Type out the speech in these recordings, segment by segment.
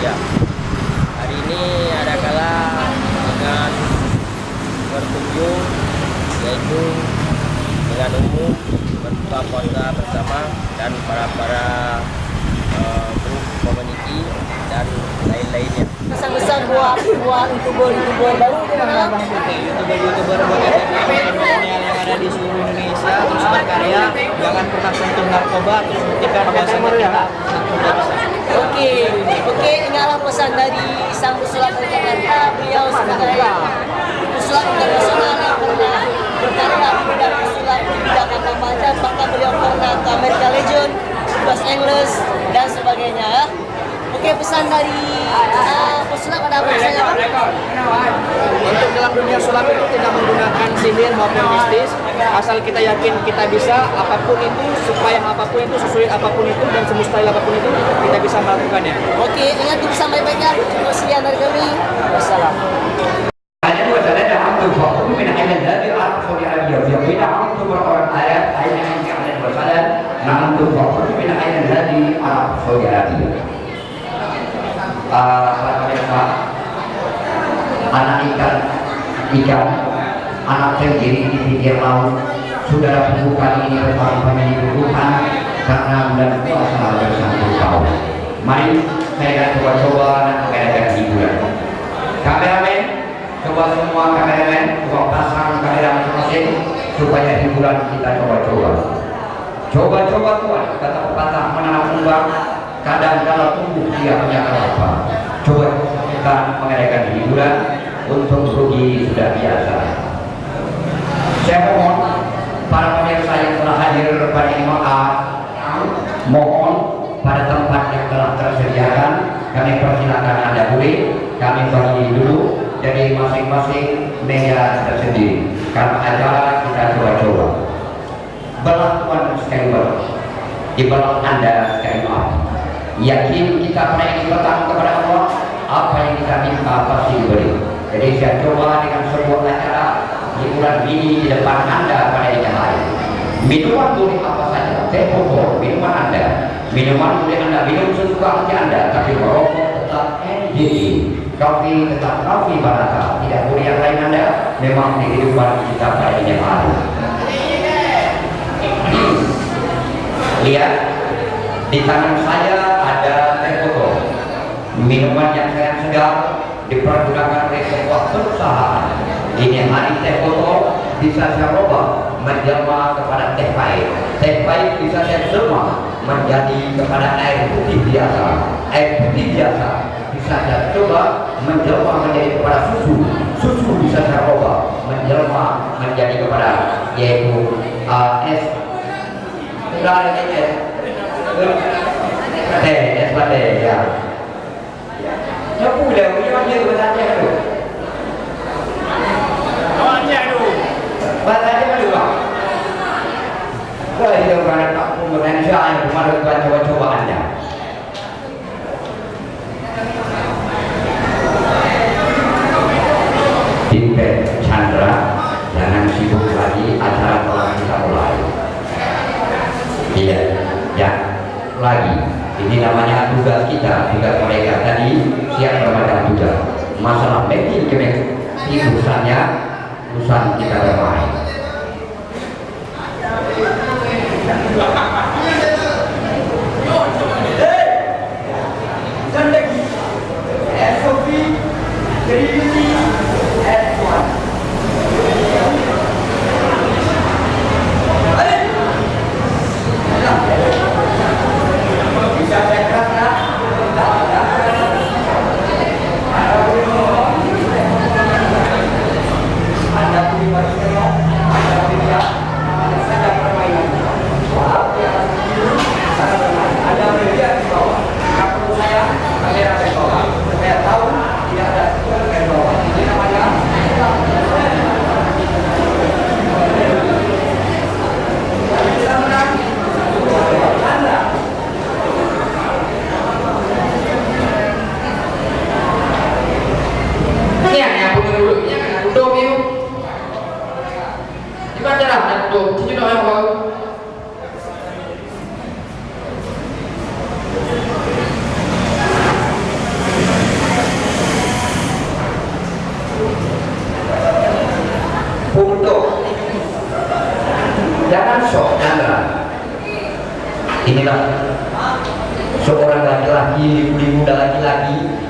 Ya, hari ini ada kala dengan berkunjung, yaitu dengan umum berbuka puasa bersama dan para grup komuniti dan lain-lainnya. Pesan-pesan buat youtuber baru gimana? Youtuber buat milenial yang ada di seluruh Indonesia terus berkarya, jangan pernah sentuh narkoba, terus buktikan bahwa kita narkoba bisa. Oke, inilah pesan dari sang pesulap dari Jakarta. Beliau sebagai pesulap internasional yang pernah berkarya di bidang pesulap di bidang kantong panjang, bahkan beliau pernah ke Amerika Legion, Los Angeles dan sebagainya ya. Oke, pesan dari pesulap ada apa pesannya Pak? Untuk dalam dunia sulap itu tidak menggunakan sihir maupun mistis, asal kita yakin kita bisa apapun itu, supaya apapun itu, sesuai apapun itu dan semustahil apapun itu kita bisa melakukannya. Oke, ingat itu sampai baiknya. Cukup sekian dari kami. Wassalam. Hanya dua saja dah untuk fokus minat ayat dari Arab Saudi Arabia. Yang beda untuk berorang ayat yang ada dua saja. Nah untuk fokus minat ayat dari Arab Saudi Arabia. Para pemirsa, anak ikan, anak terjadi di pinggir laut. Saudara buku kali ini bertahun penyelidikan karena bulan puasa bersambung tahun. Mari saya coba-coba dan mengadakan hiburan. Kameramen, coba semua kameramen, coba pasang kamera masing-masing supaya hiburan kita coba-coba. Coba-coba tuan, kata pepatah menanam kembang, kadang kalau tumbuh dia punya kelapa. Coba kita mengadakan hiburan untuk rugi sudah biasa. Saya mohon para pemirsa yang telah hadir pada ini mohon pada tempat yang telah tersediakan kami persilakan Anda boleh kami bagi dulu dari masing-masing meja tersendiri karena acara kita coba-coba. Belah tuan sekali di belah Anda sekali maaf. Yakin kita pernah ini bertanggung kepada Allah, apa yang kita minta pasti diberi. Jadi saya coba dengan sebuah acara hiburan ini di depan Anda pada yang lain. Minuman boleh apa saja, teh kopi, minuman Anda. Minuman boleh Anda minum sesuka hati Anda, tapi merokok tetap NGI. Kopi tetap kopi Barata, tidak boleh yang lain Anda. Memang di kehidupan kita pada yang lain. Lihat, di tangan saya ada teh kopi. Minuman yang sangat segar dipergunakan oleh sebuah perusahaan. Ini hari teh kopi bisa saya rubah menjelma kepada teh pahit. Teh pahit bisa saya jelma menjadi kepada air putih biasa. Air putih biasa bisa saya coba menjelma menjadi kepada susu. Susu bisa saya rubah menjelma menjadi kepada yaitu es. Sudah ada es. Es teh ya. Nyapu dah, punya dia bertanya tu. Bahasa dulu bang. Kalau itu karena tak Indonesia yang kemarin coba-coba Anda. Timpet Chandra, jangan sibuk lagi, acara telah kita mulai. Iya, ya lagi. Ini namanya tugas kita, tugas mereka tadi siap bermacam tugas. Masalah making urusannya urusan kita bermain. Anda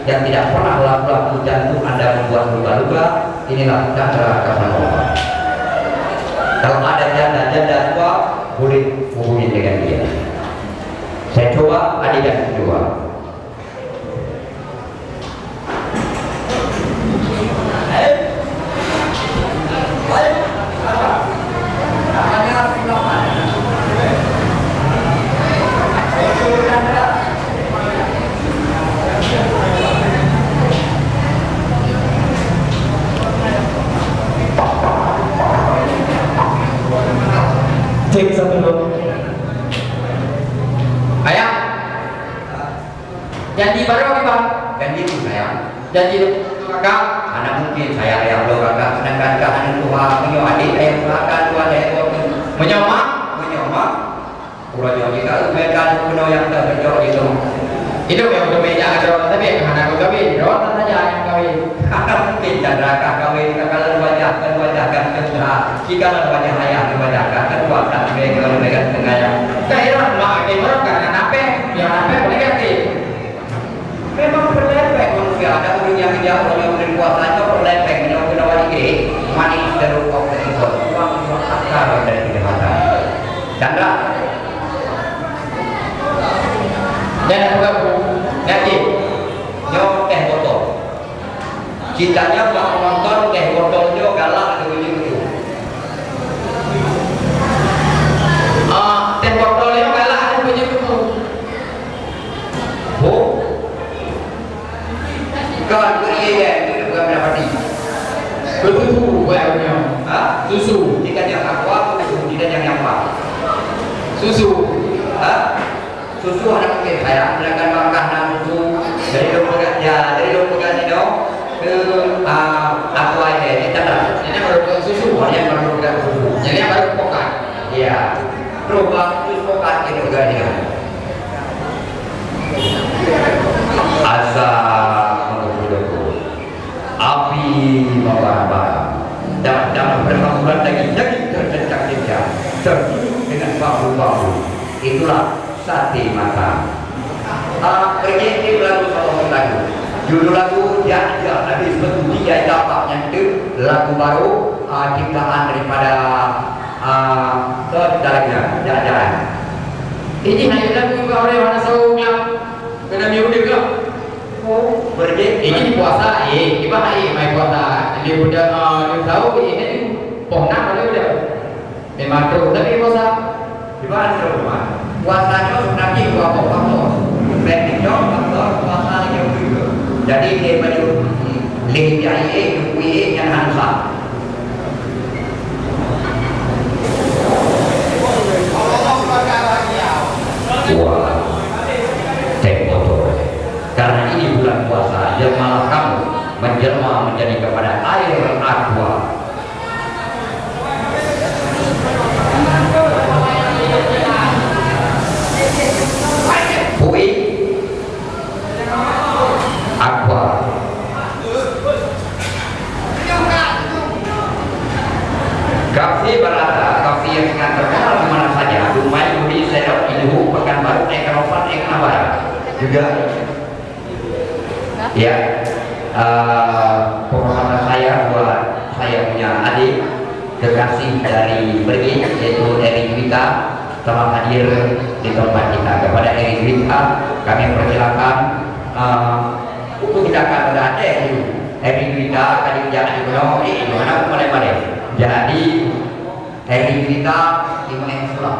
yang tidak pernah laku-laku jantung Anda membuat luka-luka, inilah Chandra Casanova. Kalau ada janda-janda tua, boleh hubungi dengan dia. Saya coba adegan kedua. Cek satu dulu. Ayah, Janji baru apa bang? janji itu sayang. Janji kakak. Mana mungkin saya yang lo kakak, sedangkan kakak tua punya adik yang kakak tua saya tua Menyoma? Pulau Jawa kalau mereka pulau yang terjauh itu. Itu yang berbeda ada tapi yang mana kau kawin? Rawat saja yang kawin. Kakak mungkin Chandra kawin kakak wajah kan Chandra. Jika wajah ayah wajahkan kedua tak mereka tengah yang. Kairan mak kairan karena apa? Yang apa boleh ganti? Memang berlepek manusia ada orang yang jauh yang berkuasanya berlepek yang kedua ini manis terus kok itu uang akar dari kejahatan. Chandra. Dan aku ganti. Nyo teh botol. Citanya buat nonton teh botol nyo galak ke ujung. Teh botol yang galak ada punya itu. Oh. Kawan beri itu bukan berapa di. Betul buahnya. Hah? Susu. Jika yang aqua, tidak yang apa? Susu. Hah? Susu ada mungkin saya silakan makan susu dari pegang ya dari pegang itu ke aqua ini Chandra. Ini baru susu. Yang baru pegang susu. Jadi yang baru pokat. Iya. Berubah terus pokat itu juga dia. Asa mengumpulku api membara dan berhamburan lagi tercencak-cencak tertutup dengan bambu-bambu. Itulah sate mata. Pergi di lagu lagu. Judul lagu Jajah habis betul dia dapatnya itu lagu baru ciptaan daripada saudaranya Jajah. Ini hanya lagu orang mana sahunya. Kena miudik lah. Oh, pergi Ini puasa, gimana mai puasa? Dia udah dia tahu ini pohon ada udah. Memang terus tapi puasa. di mana rumah? Puasanya sebenarnya dua faktor. Praktiknya faktor puasa yang juga. Jadi dia baju lingkai kui yang hansa. Wah, tempo. Karena ini bulan puasa, jelmalah kamu menjelma menjadi kepada air aqua. Bui aqua. Kafe berada, kafe yang sangat terkenal di mana saja. Dumai, Budi, Sedap, Iluhu, Pekanbaru, Ekanovan, Ekanabara. Juga ya penghormatan saya buat saya punya adik kekasih dari Bergi yaitu Eri Dwika telah hadir di tempat kita. Kepada Eri Dwika kami persilakan untuk kita akan ada Eri Dwika tadi jangan dikono di mana mulai jadi Eri Dwika Imam Sulap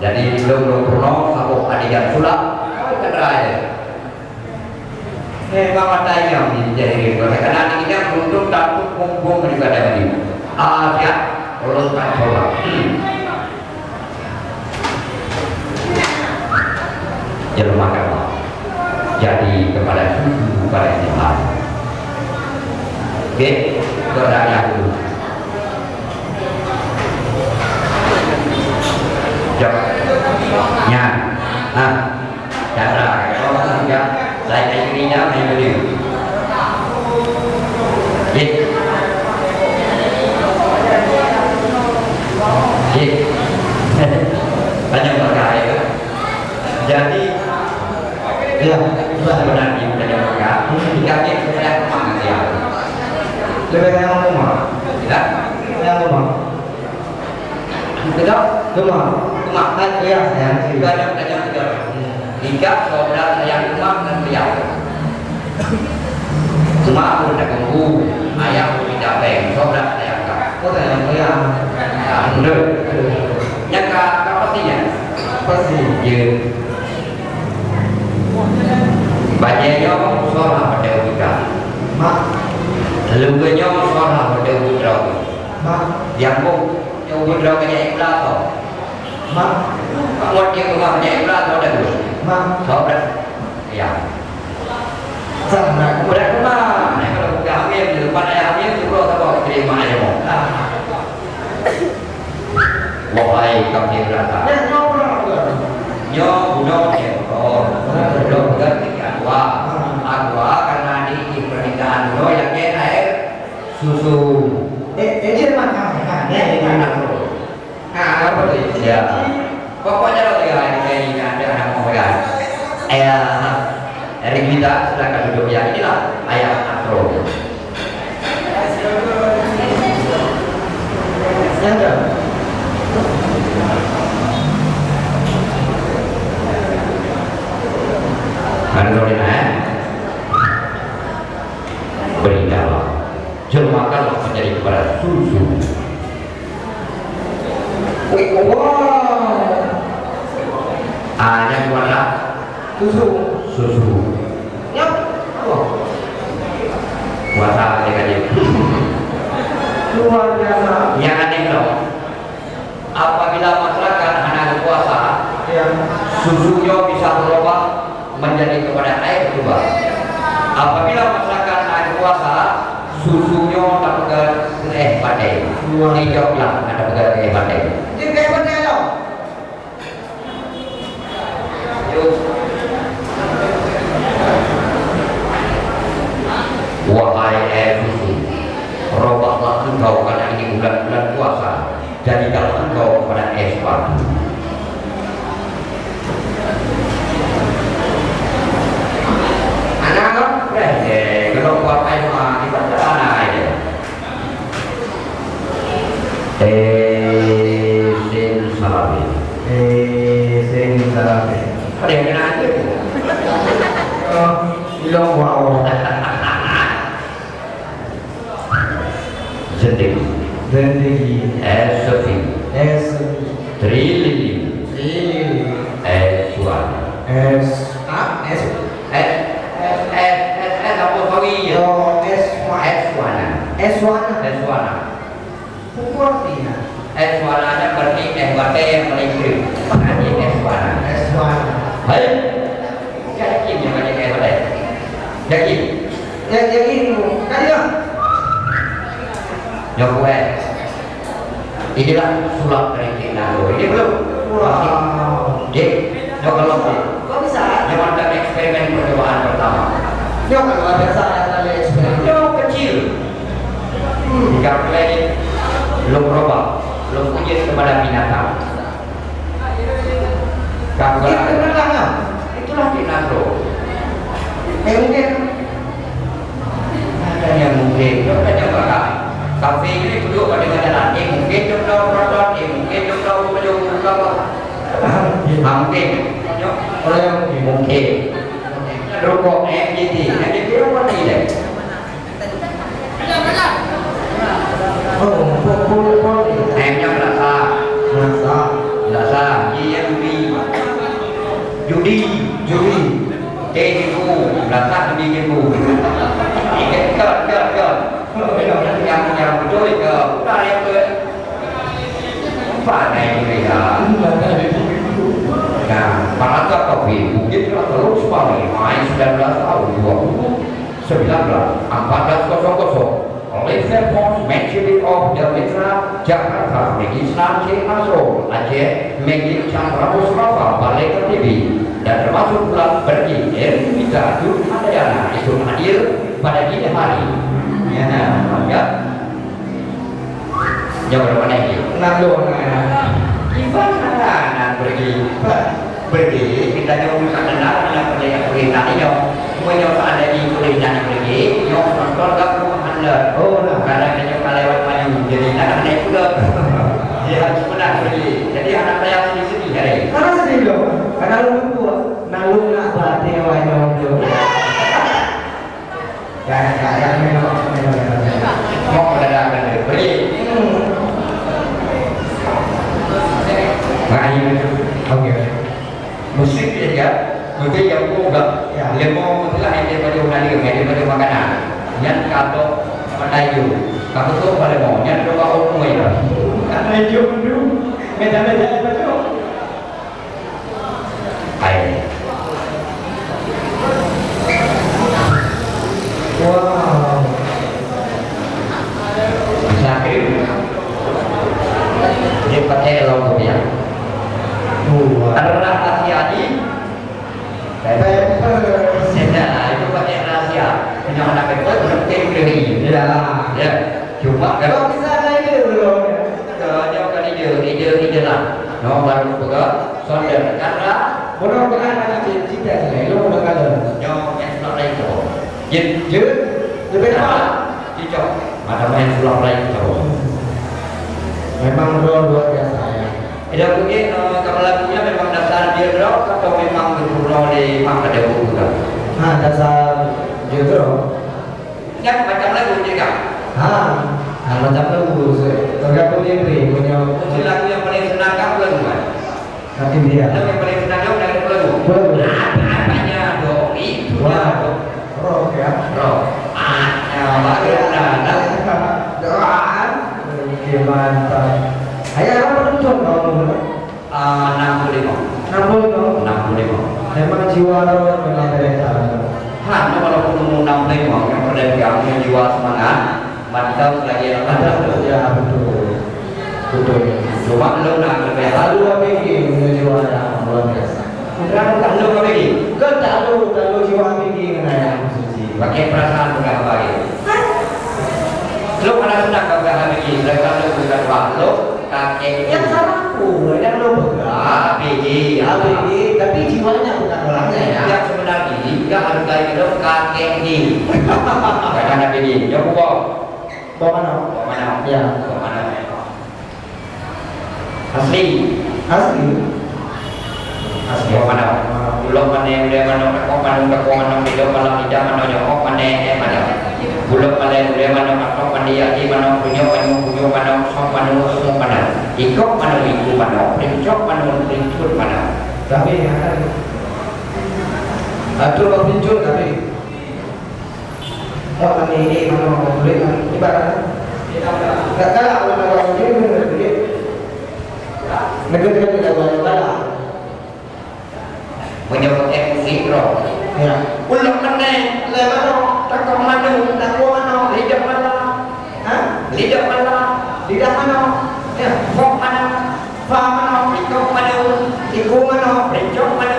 jadi belum pernah sabuk adegan sulap kendaraan bapak tanya jadi karena ini untuk takut punggung juga ada di ya ulun tak sholat jelmakanlah jadi kepada susu pada Tuhan. Oke, berdoa dulu. Jawabnya, cara kalau tidak saya kirinya membeli. Banyak berkaya. Jadi ya sebenarnya banyak berkaya. Cuma iya sayang sih. Kadang-kadang hingga saudara sayang cuma dan beliau. Cuma aku udah ganggu ayah aku tidak pengen saudara sayang kak. Kok sayang beliau? Bener. Nyaka pastinya pasti je. Banyaknya soal pada kita. Mak. Lembanya soal pada kita. Mak. Yang mau yang kita kayak ikhlas. Mak. Một chuyện của họ nhảy ra nó đều tốt đấy, dạ. Rằng là cũng đấy cũng là này có được giáo viên từ ban em biết chúng tôi sẽบอกthì mà để một Wahai kami berada, nyo yang kau belum ketika aku karena di pernikahan lo yang air susu. Ini mana? Apa tuh? Ya. Pokoknya lo ya ini ada anak pemegang. Dari kita sedangkan duduk ya inilah ayat Astro. Ya. Berikanlah, jelmakanlah menjadi kepada susu. Yang mana? Susu. Ya. Puasa adik-adik. Luar biasa. Yang aneh loh. Apabila masyarakat anak puasa, susunya bisa berubah menjadi kepada air juga. Apabila masyarakat air puasa, susunya tak pegang badai. Hijaulah ada pegang badai. Ini kayak badai loh. Wahai air susu, robahlah engkau karena ini bulan-bulan puasa. Jadikanlah engkau kepada es batu. Kalau buat air mah kita celana aja. Sin salabi. Ada yang kena aja. Long wow. Zendegi. Sofi. Trilili. Suan. Eswana berarti SWT yang paling kiri. Pengaji Eswana. Hai. Yakin yang banyak SWT. Yakin. Yakin bu. Kaya. Nyokwe. Inilah sulap dari Kinaro. Ini belum. Wow. Dik. Nyokwe. Kok bisa? Nyoba eksperimen percobaan pertama. Nyokwe luar biasa kali eksperimen. Nyokwe kecil. Jika play belum berubah, belum uji kepada binatang. Kamu itulah Kinaro. Mungkin ada yang mungkin, ada yang enggak. Kafe ini duduk pada jalan, mungkin jodoh produk, mungkin jodoh mungkin, mungkin. Rokok MGT, ada kira mana ini? M-nya berasa, J-nya judi, T itu berasa judi itu. Yang betul ke udah yang ke apa nih ya? Nah, para kopi mungkin telah terus paling main 19 tahun 19 1400 oleh Fairphone Mentioning of the Mitra Jakarta Islam C. Asro Aceh Megil Chandra Mustafa Balik ke TV dan termasuk pula pergi kita Jun Handayana itu hadir pada dini hari ya jam berapa nih? 6 gimana pergi kita jauh kenal dengan perintah ini punya ada di perintah pergi yang nonton gak karena kita lewat maju jadi anak naik kuda dia harus benar pergi jadi anak Kayak memang Mau mendadak beri. Makanya oke. musik dia mungkin yang enggak Ya. dia mau lah yang dia pada unali yang dia pada makanan yang kalau Melayu kalau tu pada mau yang doa umum ya Karena jodoh beda-beda betul. hai Wow. sakit dia pakai lagu dia Wow. ada rahasia di Senda itu pakai rahasia punya anak itu berarti beli Ya. ya cuma Kalau kalau bisa ada ide belum? jauh kan ide lah no baru juga saudara karena Mudah-mudahan ada cita-cita sih. Lo udah kalau nyo yang sudah lain tu yin je lebih apa? cicok macam yang sudah lain tu Memang luar biasa ya. tidak mungkin kalau lagunya memang dasar dia rock atau memang betul di mak ada buku kan Nah, dasar jodoh. yang macam lagu juga Nah, macam lagu tergantung dia punya mungkin lagu yang paling senang kan lagu kan tapi dia. lagu yang paling senang kan lagu Lagu. apanya dong itu Wah, rock ya. rock bagaimana Doaan. Gimana? Ayah apa penonton kalau menurut? 65 Namun dong. 65 Memang jiwa rock memang beda. hanya walaupun umur 65 yang pedagang menjual semangat mantap lagi yang Ada ada ya betul. Betul. cuma lo nak lebih Lalu apa ini jiwa yang luar biasa. kan lo apa lagi Kan tak lalu jiwa ini mengenai suci. pakai perasaan enggak baik lo ada sudah kau enggak lagi mereka lo bukan lo kakek Yang salahku, yang lo bergerak. biji Tapi jiwanya bukan orangnya ya. yang sebenarnya enggak harus kayak gitu kakek ini karena ada biji ya bawa Bawa mana? mana Ya. bawa mana asli Asli. Asli mana? Bulog mana udah mana kau mana video malam tidak mana jauh mana mana. Bulog mana udah mana kau mana yaki mana punya mana sok mana sok mana. Ikut mana ibu mana, princok mana princur mana. Tapi yang ada. Atur kau muncul tapi. Oh ini mana mau boleh kan? Ibarat. Enggak kalah kalau ini benar benar. Negeri tidak boleh kalah. Menyebut musik rock. Ya. Bulog mana? Lemano, Takut mana? takwa mano, Lidah mana? hah? Lidah mana? Lidah mano, ya. Kok mana? Fa mano, Ikut mana? iku mano, Princok mana?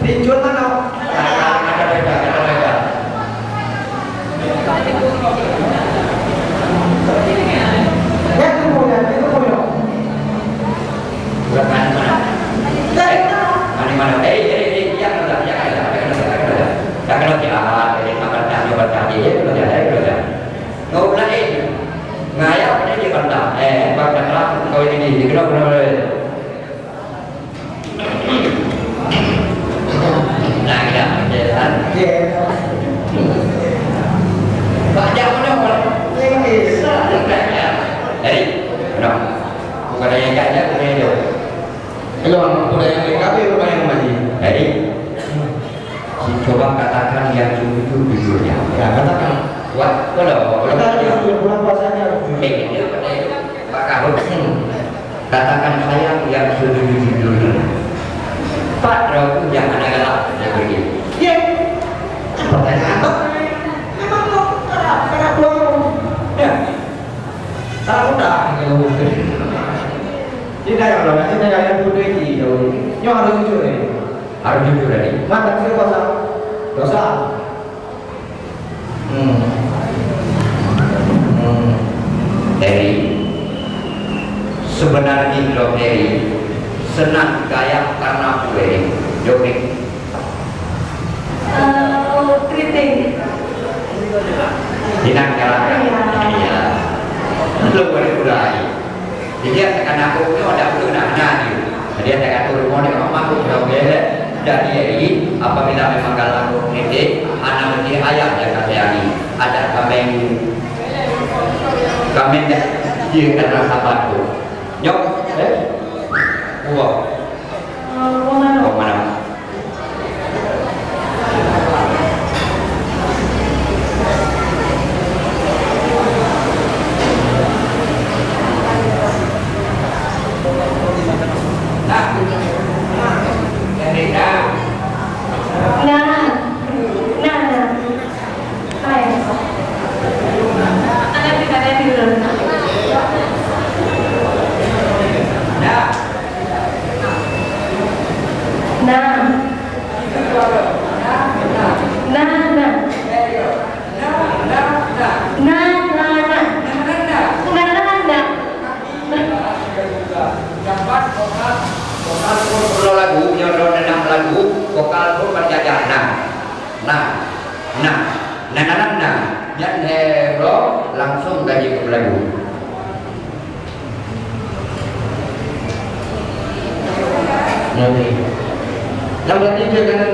pincur mano. Ada beda, ada beda. Ya itu punya. Bukan mana? Mana? Yang ada. Tak kena jalan, jadi makan tak coba tadi ya, belum ada. Ngau lain, ngaya pada dia kata, bahkan lah kau ini kena. Nah, ya, jalan. Banyak mana? Jadi, benar. Bukan ada yang kaya, bukan yang jauh. Kalau udah yang DKP bukan yang maju. Jadi, coba katakan yang jujur-jujurnya. Ya katakan. Wah, kalau Kita jujur bulan puasanya harus jujur. ini pada Pak Kahut, katakan saya yang sejujur-jujurnya. Pak Rabu jangan galak, saya pergi. Iya. Pertanyaan apa? Memang lo karena belum. Ya, Salah udah kalau mungkin. Tidak yang lo nanti yang putih di jauh. Yo harus jujur nih. harus jujur tadi. Mana sih dosa? Dosa. Dari sebenarnya Dok Dari senang kaya karena kue Dok Keriting. Dinang jalan. Iya. Belum boleh mulai. Jadi akan aku itu ada perlu nak nadi. Jadi akan turun mau dengan mampu Dok Jadi apabila memang kalau kritik anak mesti ayah yang kasihani ada kami dah dia kena sahabat tu. Nyok, wah, mana? Lagu yang enam lagu vokal pun berjajar dan hero langsung gaji ke lagu. Nanti nombor 3 kan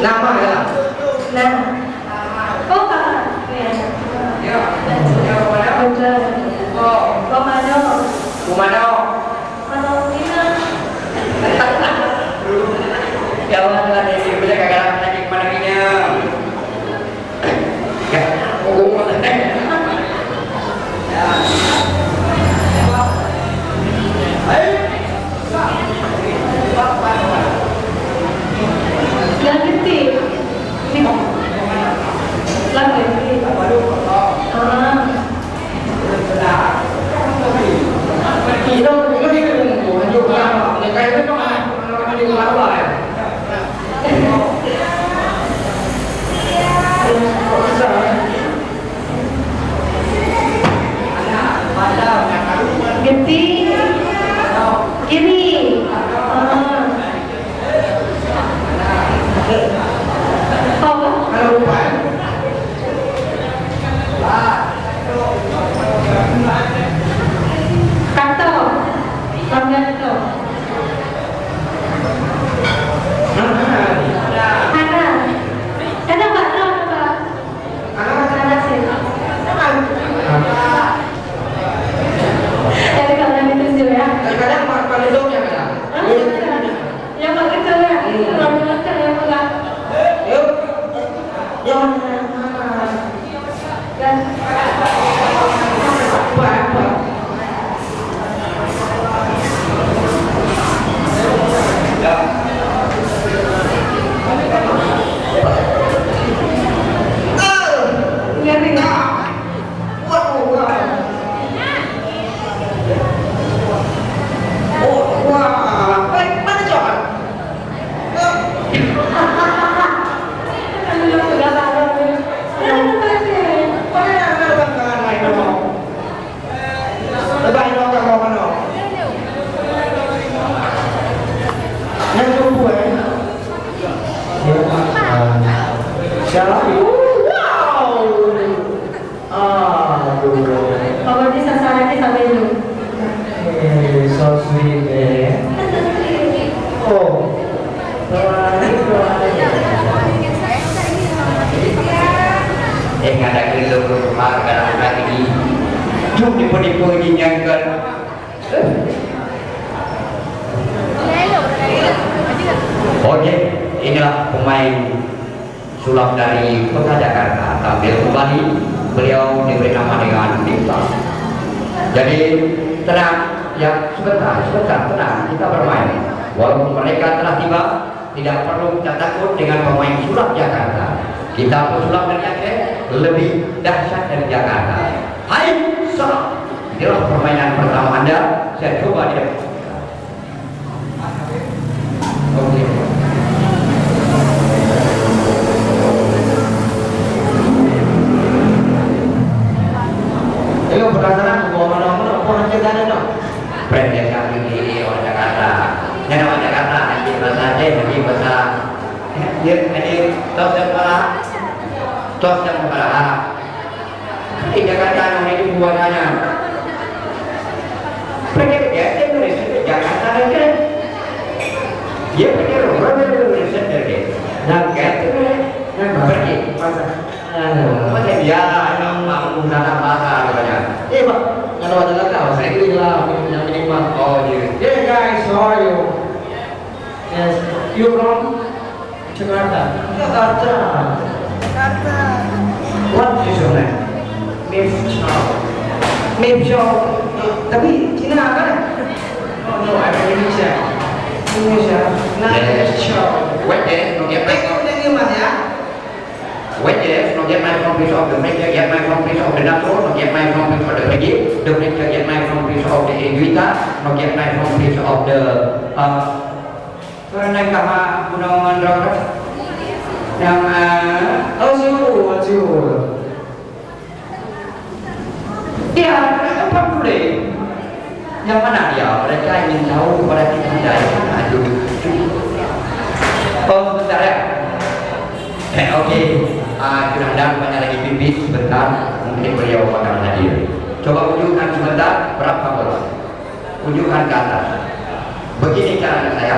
nama ya. Kumano. Jangan lagi bisa kagak lagi kemana gini. Ya, Oke, inilah pemain sulap dari Kota Jakarta tampil kembali. Beliau diberi nama dengan Bintang. Jadi tenang, ya sebentar tenang, kita bermain. Walaupun mereka telah tiba, tidak perlu kita takut dengan pemain sulap Jakarta. Kita pesulap dari Aceh lebih dahsyat dari Jakarta. Hai, salam. Inilah permainan pertama Anda. Saya coba di depan. Oke. Ayo berdasarkan bahwa mana-mana orang Jakarta dong. Brand yang kami di orang Jakarta. Yang orang Jakarta nanti bahasa Aceh, nanti bahasa ini tos yang kepala. Di Jakarta ini buatannya. Pergi dia Indonesia Jakarta aja. Dia pergi orang Indonesia aja. Dan gitu pergi. Macam dia yang mampu tanam bahasa katanya. Pak, kalau ada lagi, saya beli lah yang minimal. Oh, iya. Yeah guys, how are you? Yes, you from Jakarta? Jakarta. What is your name? Mifchao. Mifchao. Tapi Cina kan? Oh no, I'm from Indonesia. Indonesia. Nah, Mifchao. Wait there, no get Baik, my kamu nyanyi mas ya? wait there, no get my from piece of the major, get my from piece of the natural, no get my from piece of the major, the major get my from piece of the eguita, no get my from piece of the Nang kama gunung rock yang Aziul. dia apa boleh yang mana dia mereka ingin tahu kepada kita dari mana dulu. Oh sebentar ya. Oke. Kadang banyak lagi bibit sebentar, mungkin beliau akan hadir. Coba tunjukkan sebentar berapa bola. Tunjukkan ke atas. Begini caranya saya.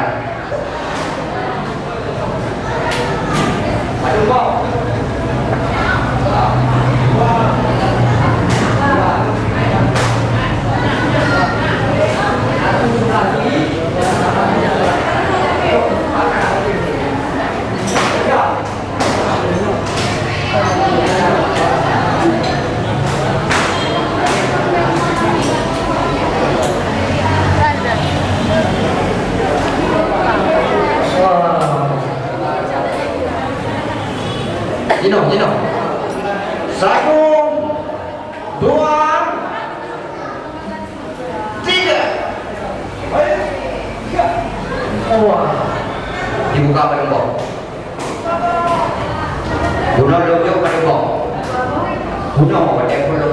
Aduh kok. Jino. Satu, dua, tiga. Wah. Dibuka pada bawah. Guna lunjuk pada bawah. Guna pada pulau.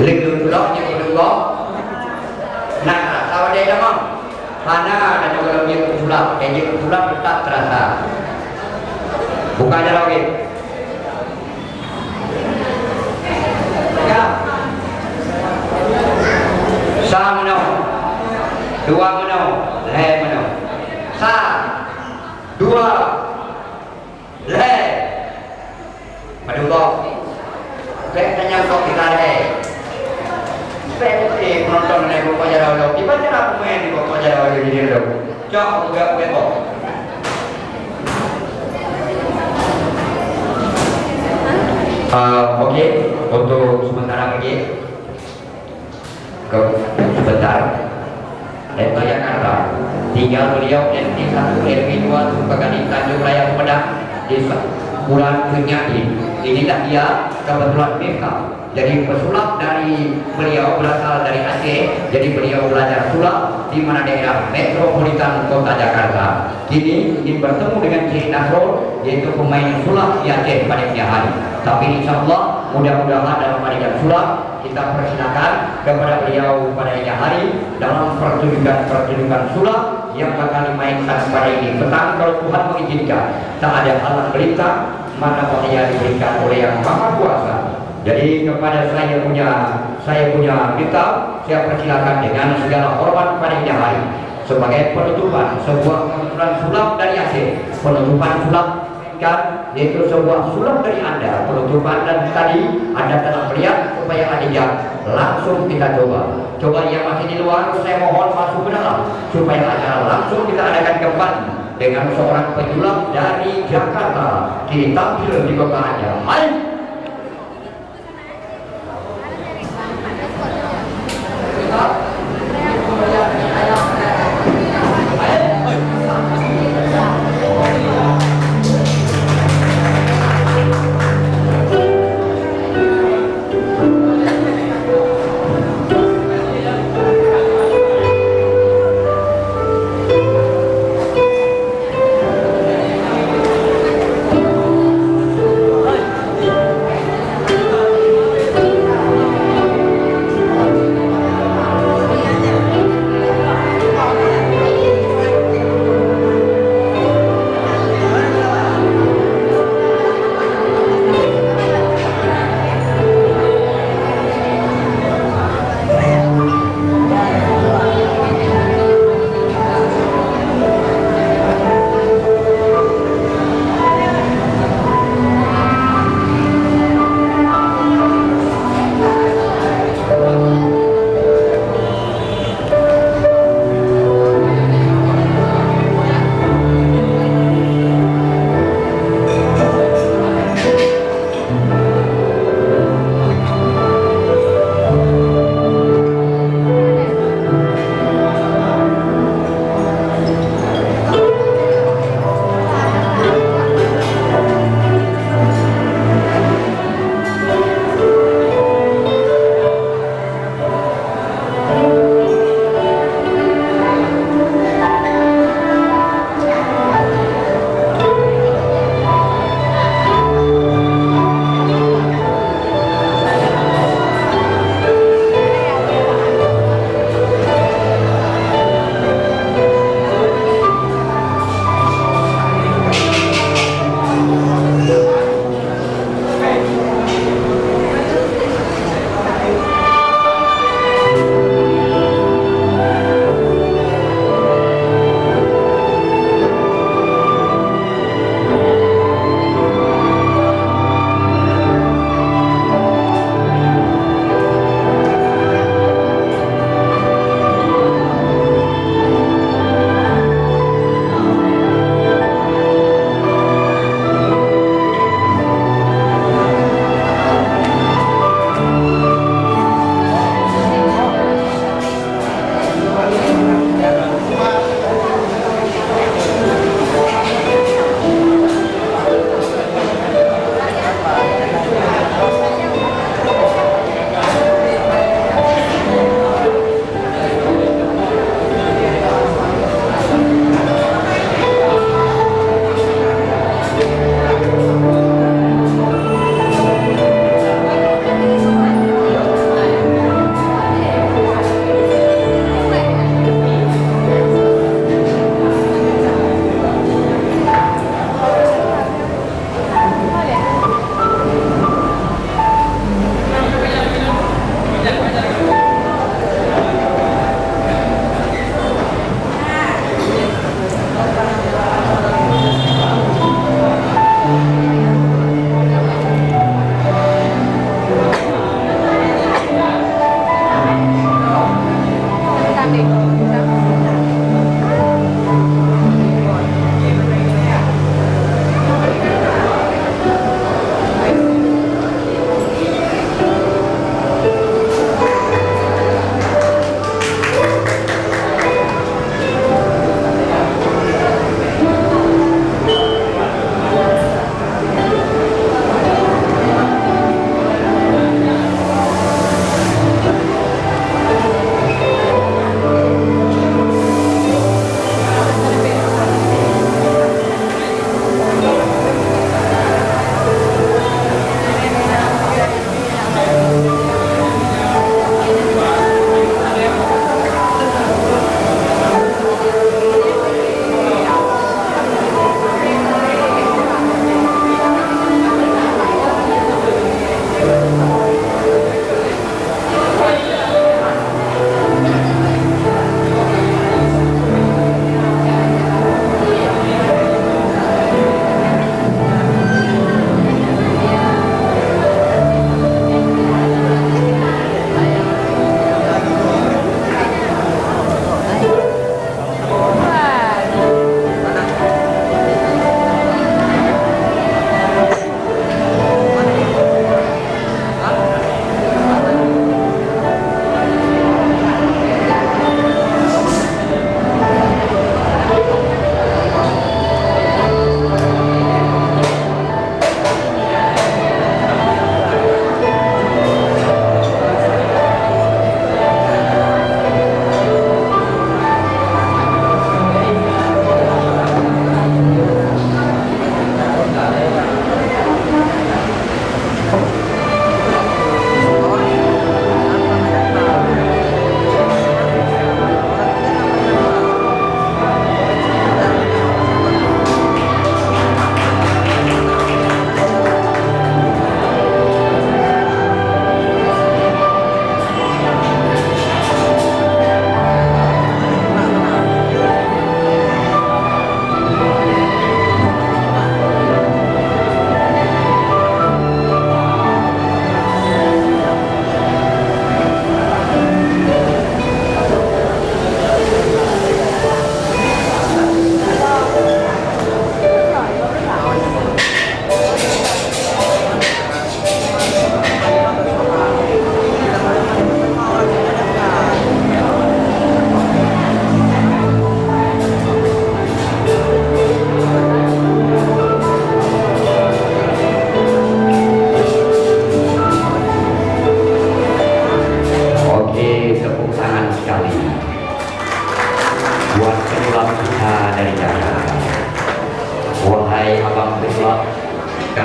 Link pulau ni pulau. Nah, sama dia dah mana ada juga dia sulap, kayak sulap tak terasa. Buka aja lagi. Ya. Sa mano. Dua mano. Le mano. Sa. Dua. Le. Padahal. Kayaknya kok kita le. Seperti penonton nih kok aja lo. Tiba cara pemain kok aja lo di lo. Cok enggak beto. Oke, untuk sementara lagi sebentar Eko Jakarta tinggal beliau NT 1 RW 2 Supagani Tanjung Raya Sumedang Desa Bulan Kenyati. Inilah dia kebetulan mereka jadi pesulap dari beliau berasal dari Aceh, jadi beliau belajar sulap di mana daerah metropolitan kota Jakarta. Kini ingin bertemu dengan Cik Nasrul, yaitu pemain sulap di Aceh pada siang hari. Tapi insya Allah mudah-mudahan dalam panitia sulap kita persilakan kepada beliau pada siang hari dalam pertunjukan sulap yang bakal dimainkan pada ini petang kalau Tuhan mengizinkan. Tak ada halang melintang, mana yang diberikan oleh Yang Maha Kuasa. Jadi kepada saya punya kita, saya persilakan dengan segala hormat pada siang hari sebagai penutupan sebuah kebetulan sulap dari Aceh, penutupan sulap yaitu sebuah sulap dari Anda, penutupan, dan tadi Anda telah melihat supaya adanya langsung kita coba yang masih di luar saya mohon masuk ke dalam supaya acara langsung kita adakan kembali dengan seorang pesulap dari Jakarta kini tampil di kota Aceh. Hai.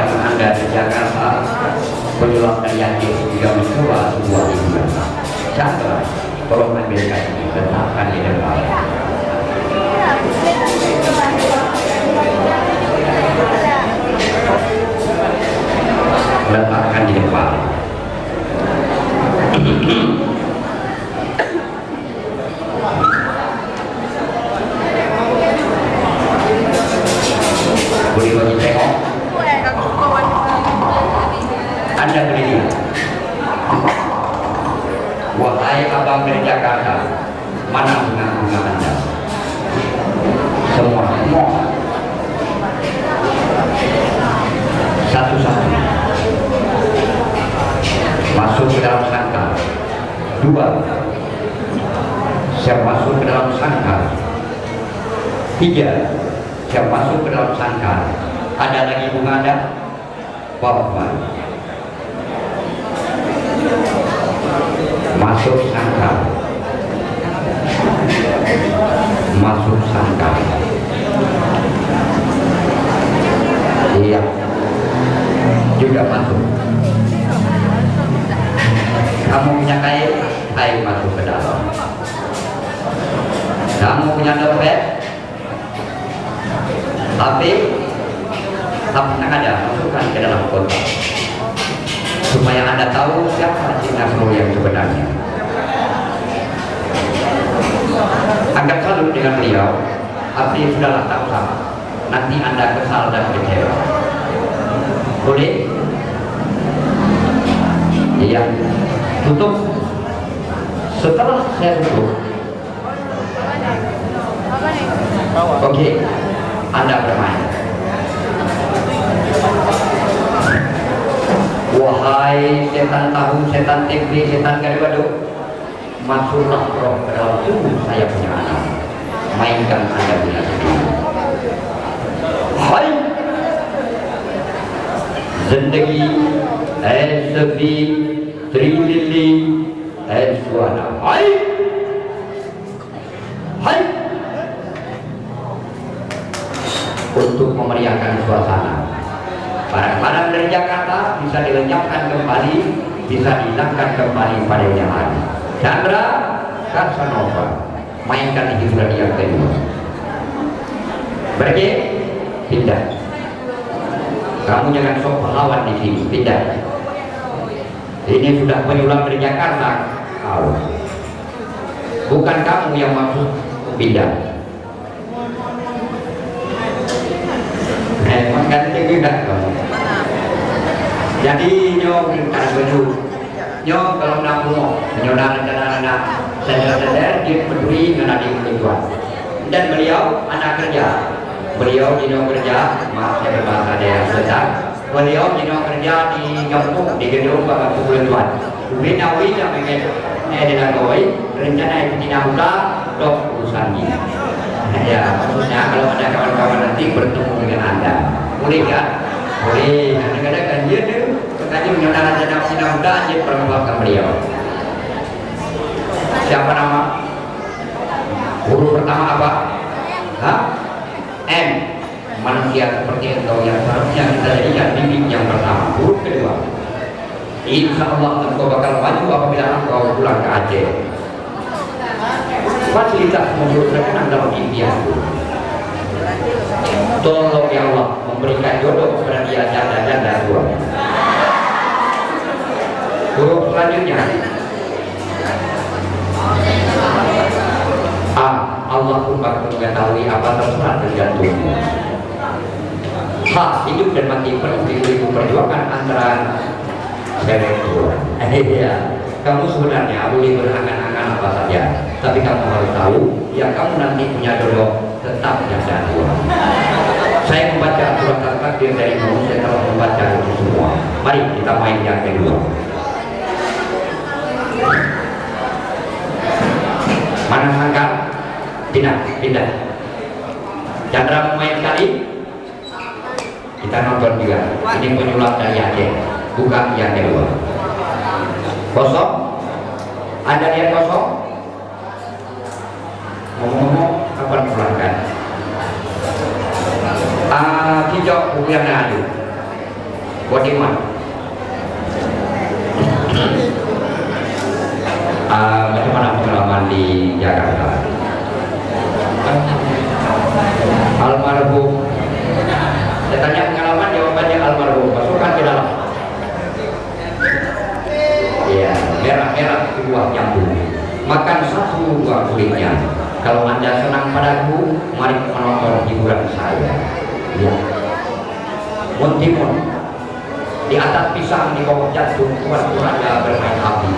karena Anda di Jakarta, penyulam dari Aceh juga mencoba sebuah hiburan. Chandra, tolong ambilkan ini, letakkan di depan. Letakkan di depan. Boleh bagi tengok. Anda berdiri. Wahai abang dari Jakarta, mana bunga-bunga Anda? Semua. Satu-satu. Masuk ke dalam sangkar. 2. Siap masuk ke dalam sangkar. 3. Siap masuk ke dalam sangkar. Ada lagi bunga Anda? Bapak. Masuk sangkar. Masuk sangkar. Iya. Juga masuk. Kamu punya kain masuk ke dalam. Kamu punya dompet, tapi yang ada masukkan ke dalam kotak supaya Anda tahu siapa Cina Pro yang sebenarnya. Anggap salut dengan beliau, tapi sudahlah tak usah. Nanti Anda kesal dan kecewa. Boleh? Iya. Tutup. Setelah saya tutup, oke, Anda bermain. Wahai setan tahu, setan tempe, setan gado-gado, masuklah roh ke dalam tubuh saya punya anak. Mainkan Anda punya sendiri. Hai, zindagi sepi trilili suara. Hai, hai, untuk memeriahkan suasana. Barang-barang dari Jakarta bisa dilenyapkan kembali, bisa dihilangkan kembali pada yang hari. Chandra Karsanova, mainkan hiburan yang kedua. Pergi, pindah. Kamu jangan sok pahlawan di sini, pindah. Ini sudah penyulam dari Jakarta. Bukan kamu yang maksud pindah. Makan tidak kamu. Jadi nyong kan baju. Nyong kalau nampung menyodara anak saya dia peduli dengan adik tujuan. Dan beliau anak kerja. Beliau dino kerja, maaf saya berbahasa daerah Selatan. Beliau dino kerja di kampung di gedung Bapak Tujuan. Wina mengenai dengan koi rencana itu tidak mudah dok urusannya. Ya, maksudnya kalau ada kawan-kawan nanti bertemu dengan Anda, boleh kan? Boleh. Kadang-kadang kan dia tuh berkaji menyodara tidak mudah dia perkenalkan beliau. Siapa nama? Huruf pertama apa? Hah? M. Manusia seperti engkau yang seharusnya kita jadikan bimbing yang pertama. Huruf kedua. Insya Allah engkau bakal maju apabila engkau pulang ke Aceh. Fasilitas menurut terkenang dalam impianku. Tolong ya Allah memberikan jodoh kepada dia janda-janda tua. Huruf selanjutnya. A. Allah pun bakal mengetahui apa terserah tergantungmu. H. Hidup dan mati penuh diberiku perjuangan antara cewek tua. Kamu sebenarnya boleh berangan-angan apa saja, tapi kamu harus tahu yang kamu nanti punya jodoh tetap janda tua. Saya membaca surat takdir dari Muhammad, saya telah membaca itu semua. Mari kita main yang kedua. Mana sangkar? Pindah. Chandra mau main sekali? Kita nonton juga. Ini penyulam dari Aceh. Buka yang kedua. Kosong? Anda lihat kosong? Ngomong-ngomong, kapan pulangkan? Kijok buku yang ngadu. Budiman. Bagaimana pengalaman di Jakarta? Almarhum. Saya tanya pengalaman, jawabannya almarhum. Masukkan ke dalam. Iya, merah-merah buah jambu. Makan satu buah kulitnya. Kalau Anda senang padaku, mari menonton hiburan saya. Ya. Muntimun. Di atas pisang, di bawah jantung, tuan-tuannya bermain api.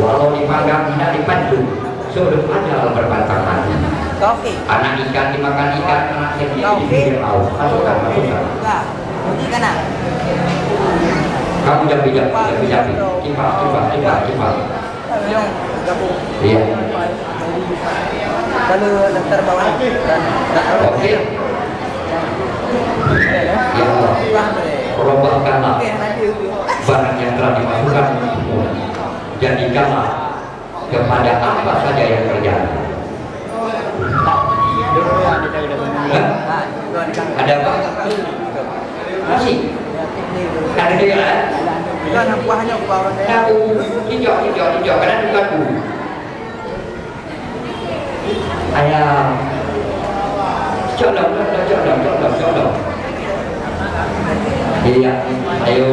Walau dipanggang tidak dipandu, sebelum ajal berbantang mati. Anak ikan dimakan ikan, anak sendiri di pinggir laut. Masukkan. Kamu japi. Kipas. Iya. Kalau daftar bawah Oke. Ya Allah, robohkanlah barang yang telah dimasukkan untukmu. Jadikanlah kepada apa saja yang terjadi. Hah? Ada apa? Masih? Ada dia kan? Kan buahnya orang Tahu, hijau, karena bukan bu. Ayam. Colong. Iya, ayo.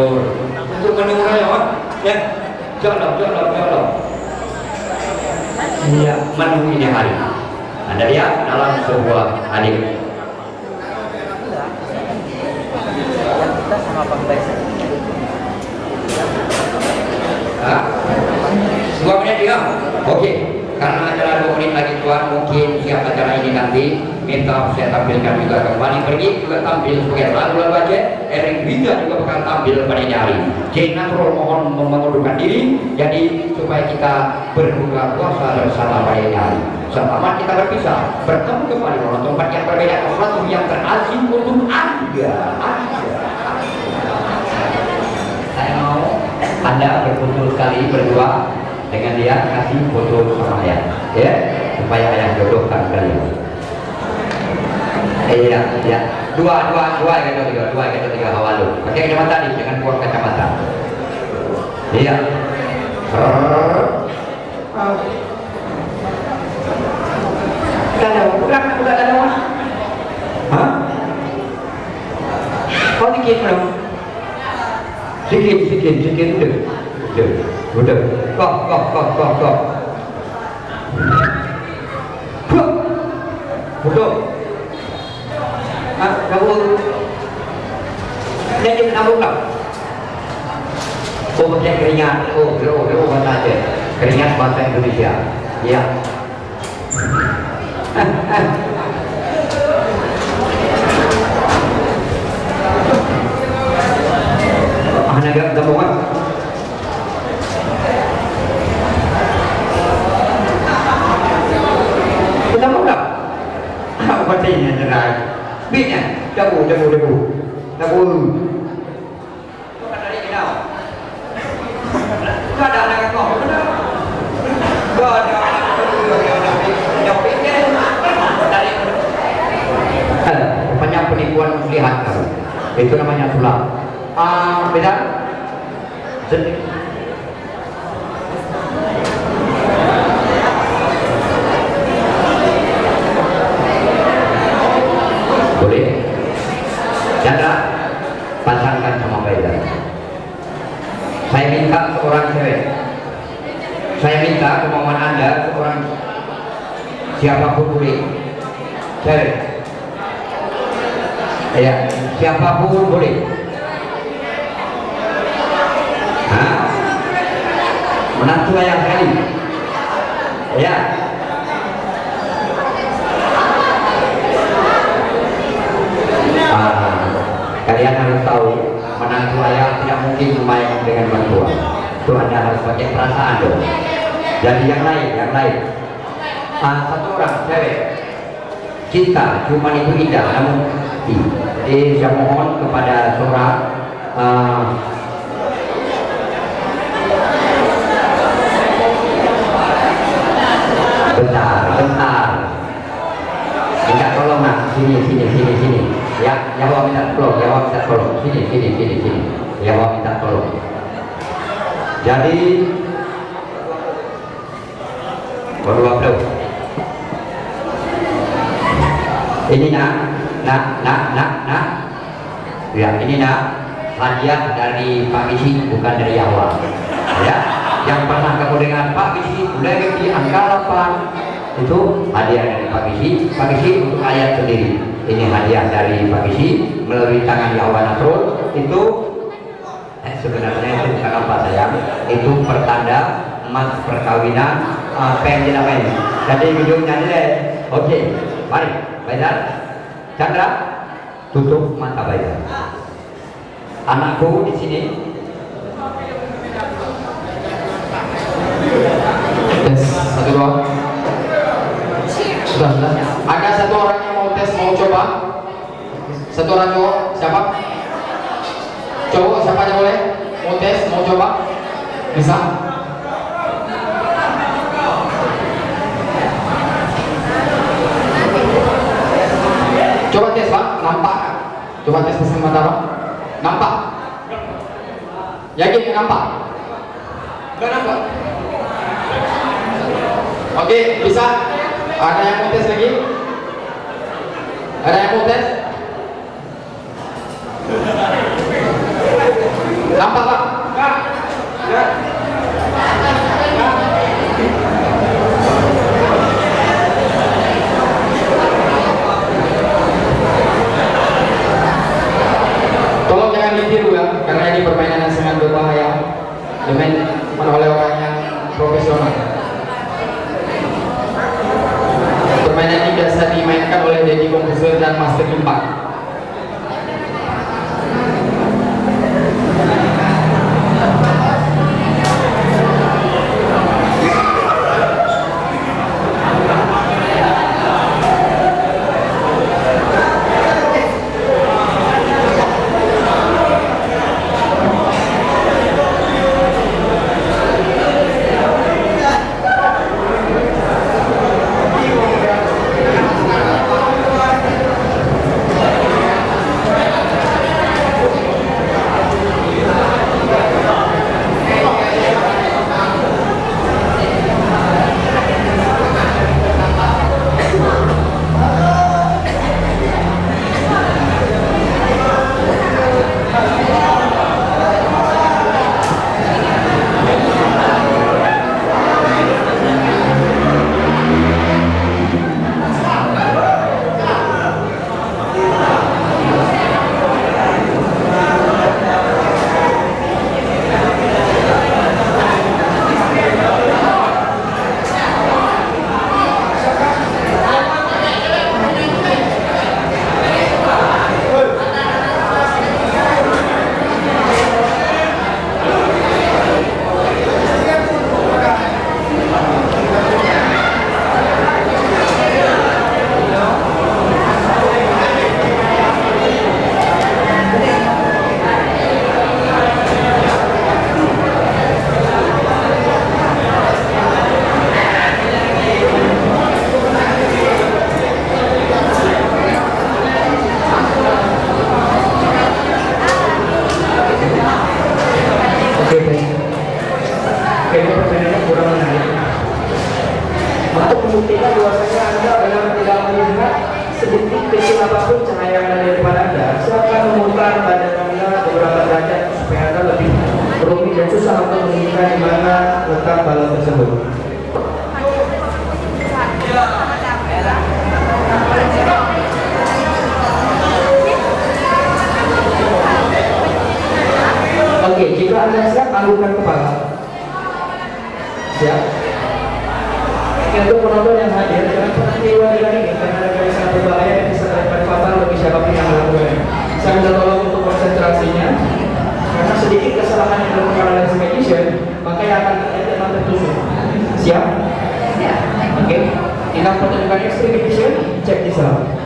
Untuk menu ayam, ya. Colong. Iya, menu ini hari. Anda lihat dalam sebuah adik. yang kita sama bangsa. Hah? 2 menit ya? Oke. Karena acara 2 menit lagi Tuan, mungkin siap acara ini nanti minta saya tampilkan juga kembali. Pergi juga tampil sebagai lagu-lagu aja. Erik Wida juga bakal tampil pada hari. Jane Nasrul mohon mengundurkan diri, jadi supaya kita berbuka puasa bersama pada hari. Selama kita berpisah, bertemu kembali dalam tempat yang berbeda, sesuatu yang terasing untuk Anda. Saya mau Anda berkumpul sekali berdua dengan dia, kasih foto sama ayah, ya, supaya ayah jodohkan kalian. Iya. Dua tiga hawalu. Pakai kacamata nih, jangan buang kacamata. Iya. Udah ada. Hah? Kau dikit belum? Sedikit udah. Kok. Betul. Kamu jadi menabung tak? Pakai keringat. Bahasa Aceh. Keringat bahasa Indonesia. Iya. Mana gak tabungan? Kita mau tak? Apa ini jerai? Bitnya, debu. Bukan dari kita. Gak ada anak kau. Gak ada. Rupanya penipuan muslihat kamu. Itu namanya sulap. Beda? Boleh? Chandra, pasangkan sama Beda. Saya minta seorang cewek. Saya minta kemauan Anda seorang siapapun boleh. Cewek. Ya, siapapun boleh. Menantu ayah kali. Ya. Kalian harus tahu, menantu ayah tidak mungkin main dengan mertua. Itu Anda harus pakai perasaan dong. Jadi yang lain. Satu orang cewek. Cinta cuma itu indah, namun saya mohon kepada seorang bentar. Minta tolong nak, sini. Ya, jawab minta tolong, sini. ya Allah minta tolong. Jadi berdua bro, ini ya ini hadiah dari Pak Isi, bukan dari awal ya. Yang pernah kamu dengan Pak Isi udah di angka 8 itu hadiah dari Pak Isi. Pak Isi untuk ayat sendiri, ini hadiah dari Pak Isi melalui tangan Yahwa Nasrul. Itu sebenarnya itu bukan apa sayang, itu pertanda emas perkawinan apa yang dinamain. Jadi hidungnya nilai. Oke, mari Baidar, Chandra, tutup mata Baidar. Anakku di sini. Tes, 1, 2. Sudah. Ada satu orang yang mau tes, mau coba? Satu orang cowok, siapa? Cowok, siapa aja boleh? Mau tes, mau coba? Bisa? Coba tes Pak, nampak? Coba tes pesan mata Pak. Nampak? Yakin nampak? Enggak nampak? Oke, bisa? Ada yang mau tes lagi? Ada yang mau tes? Nampak Pak? Enggak. Tolong jangan ditiru ya, karena ini permainan yang sangat berbahaya. Dimainkan oleh orang yang profesional. Permainan ini biasa dimainkan oleh Deddy Komposer dan Master Impact. Untuk membuktikan bahwasanya Anda benar tidak melihat sedikit kecil apapun cahaya yang ada di depan Anda, silakan memutar badan Anda beberapa derajat supaya Anda lebih rumit dan susah untuk menemukan di mana letak balon tersebut. Oke, jika Anda siap, anggukkan kepala. Siap. Untuk penonton yang hadir, jangan pernah keluar dari ini karena ada garis sangat berbahaya yang bisa terlibat fatal bagi siapapun yang melakukannya. Saya minta tolong untuk konsentrasinya, karena sedikit kesalahan yang dilakukan oleh si magician, maka yang akan tertusuk. Siap? Siap. Oke. Tindak pertunjukan ekstrim magician, cek di sana.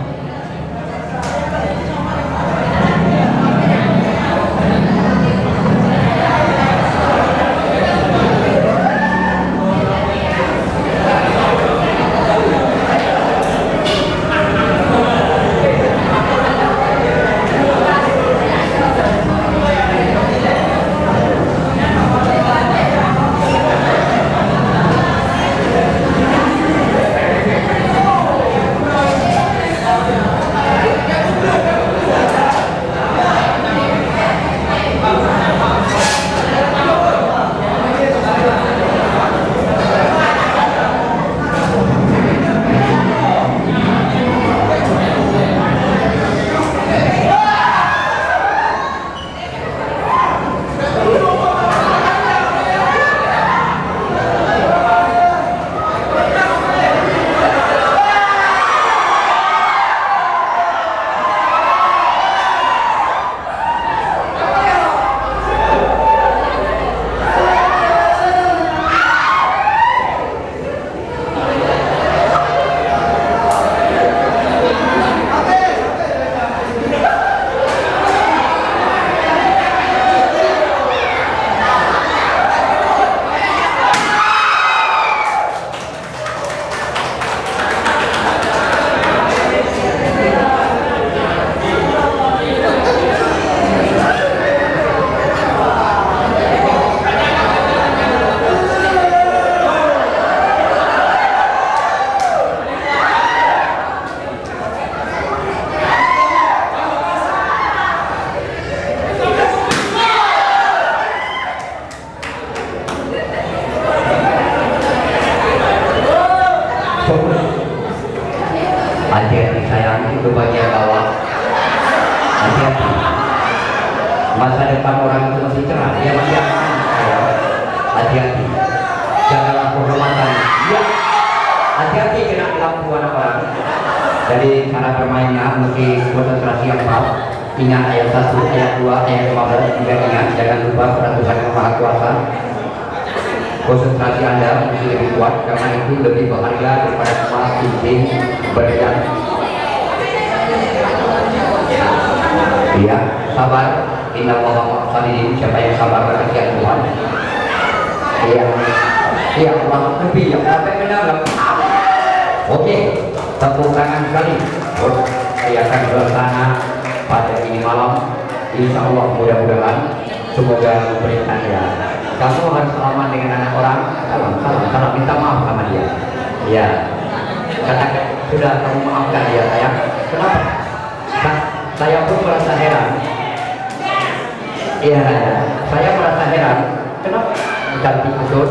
Masa depan orang itu masih cerah, dia masih aman. Hati-hati, jagalah kehormatan. Ya, hati-hati kena lampu anak orang. Jadi cara bermainnya mesti konsentrasi yang pas. Ingat ayat 1, ayat 2, ayat 15 juga ingat. Jangan lupa peraturan yang Maha Kuasa. Konsentrasi Anda mesti lebih kuat karena itu lebih berharga daripada emas, cincin, berlian. Iya, sabar. Inna Allah ma'asadirin. Siapa yang sabar berkasihan Tuhan. Iya, iya Allah lebih yang sampai benar. Oke, tepuk tangan sekali. Saya akan bersana pada ini malam. Insya Allah mudah-mudahan semoga memberi tanda. Kamu harus salaman dengan anak orang. Salam, minta maaf sama dia. Ya, katakan sudah kamu maafkan dia sayang. Kenapa? Saya pun merasa heran. Iya, saya merasa heran. Kenapa cantik betul?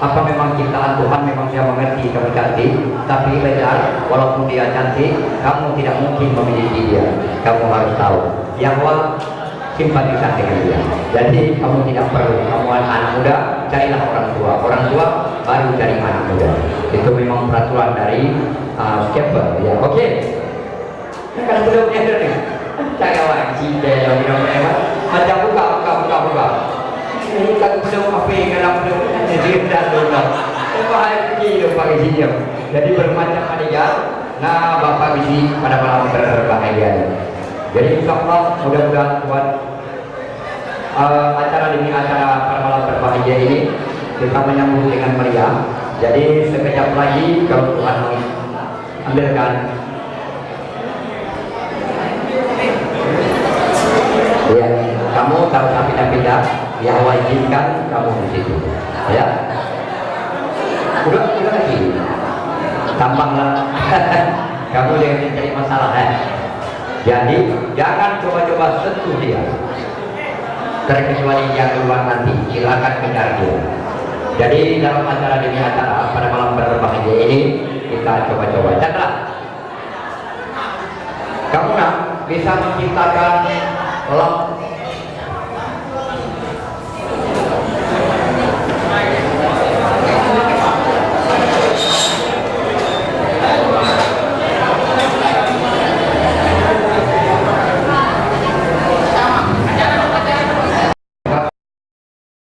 Apa memang ciptaan Tuhan memang dia mengerti kamu cantik, tapi benar walaupun dia cantik, kamu tidak mungkin memiliki dia. Kamu harus tahu yang awal simpatisan dengan dia. Jadi kamu tidak perlu, kamu anak muda, carilah orang tua baru cari anak muda. Itu memang peraturan dari skipper. Ya, oke. Kan sudah punya nih. Cari awak cinta yang tidak macam buka. Ini kan belum kafe kalau belum jadi dah dulu. Bahaya pergi itu pakai senyum. Jadi bermacam adegan. Nah, Bapak bisi pada malam berbahagia. Jadi insyaallah mudah-mudahan Tuhan acara demi acara pada malam berbahagia ini kita menyambut dengan meriah. Jadi sekejap lagi kalau Tuhan ambilkan ya, kamu tahu pindah-pindah yang wajibkan kamu di situ, ya. Udah lagi, tampanglah. Kamu jangan mencari masalah, Jadi jangan coba-coba sentuh dia. Terkecuali yang keluar nanti, silakan kejar dia. Jadi dalam acara demi acara pada malam berbahagia ini kita coba-coba. Chandra, kamu nak bisa menciptakan